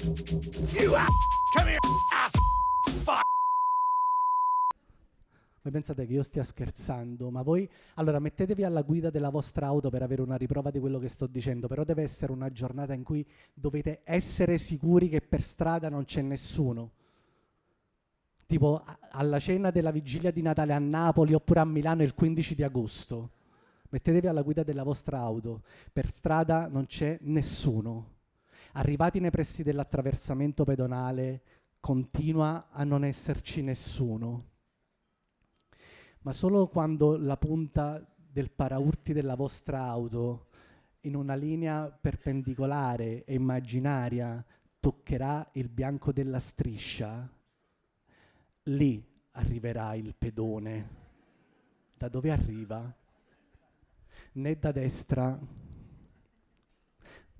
Come here, ass fuck. Voi pensate che io stia scherzando, ma voi allora mettetevi alla guida della vostra auto per avere una riprova di quello che sto dicendo, però deve essere una giornata in cui dovete essere sicuri che per strada non c'è nessuno. Tipo alla cena della vigilia di Natale a Napoli oppure a Milano il 15 di agosto. Mettetevi alla guida della vostra auto, per strada non c'è nessuno. Arrivati nei pressi dell'attraversamento pedonale continua a non esserci nessuno. Ma solo quando la punta del paraurti della vostra auto in una linea perpendicolare e immaginaria toccherà il bianco della striscia, lì arriverà il pedone. Da dove arriva? Né da destra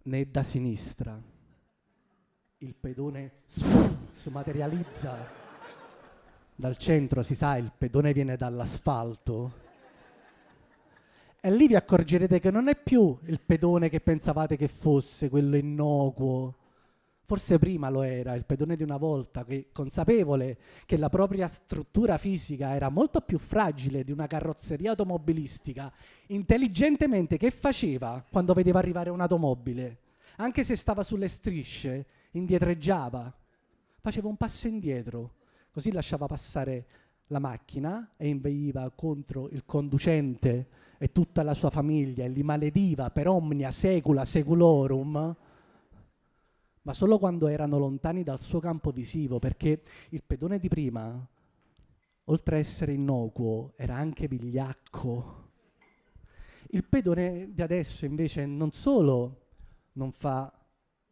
né da sinistra. Il pedone si materializza dal centro, si sa, il pedone viene dall'asfalto. E lì vi accorgerete che non è più il pedone che pensavate che fosse, quello innocuo. Forse prima lo era, il pedone di una volta, che consapevole che la propria struttura fisica era molto più fragile di una carrozzeria automobilistica, intelligentemente che faceva quando vedeva arrivare un'automobile? Anche se stava sulle strisce, indietreggiava, faceva un passo indietro. Così lasciava passare la macchina e inveiva contro il conducente e tutta la sua famiglia e li malediva per omnia secula seculorum, ma solo quando erano lontani dal suo campo visivo, perché il pedone di prima, oltre a essere innocuo, era anche vigliacco. Il pedone di adesso invece non solo non fa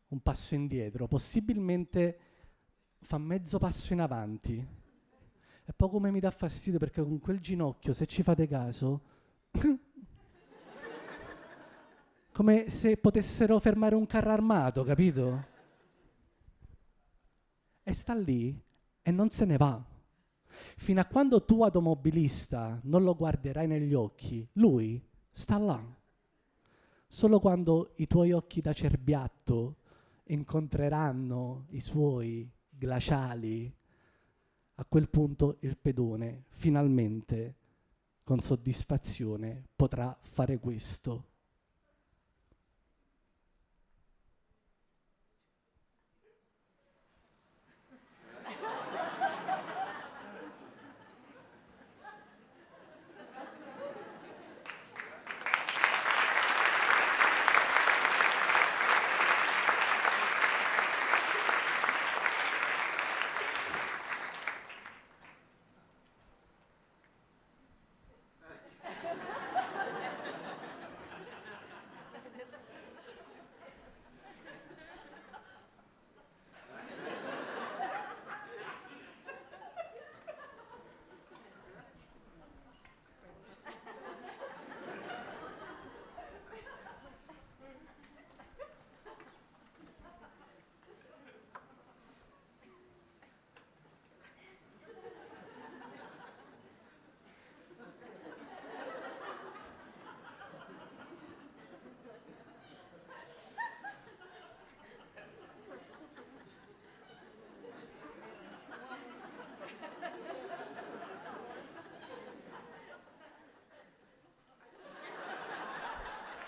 un passo indietro, possibilmente fa mezzo passo in avanti. E poi come mi dà fastidio perché con quel ginocchio, se ci fate caso, come se potessero fermare un carro armato, capito? E sta lì e non se ne va. Fino a quando tu automobilista non lo guarderai negli occhi, lui sta là. Solo quando i tuoi occhi da cerbiatto incontreranno i suoi glaciali, a quel punto il pedone finalmente con soddisfazione potrà fare questo.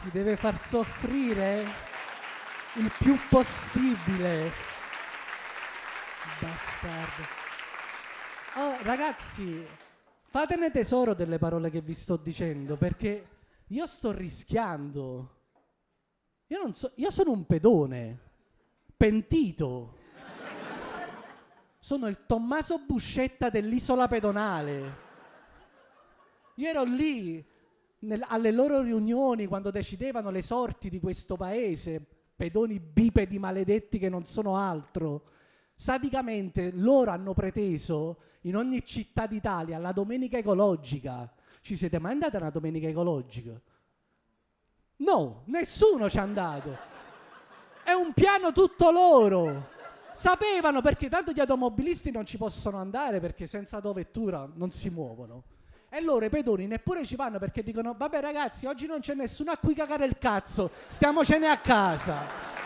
Ti deve far soffrire il più possibile. Bastardo. Oh, ragazzi, fatene tesoro delle parole che vi sto dicendo, perché io sto rischiando. Io sono un pedone, pentito. Sono il Tommaso Buscetta dell'isola pedonale. Io ero lì alle loro riunioni quando decidevano le sorti di questo paese, pedoni bipedi maledetti che non sono altro. Sadicamente loro hanno preteso in ogni città d'Italia la domenica ecologica. Ci siete mai andati a una domenica ecologica? No, nessuno ci è andato. È un piano tutto loro. Sapevano, perché tanto gli automobilisti non ci possono andare perché senza autovettura non si muovono. E loro i pedoni neppure ci vanno perché dicono: vabbè ragazzi, oggi non c'è nessuno a cui cagare il cazzo, stiamocene a casa.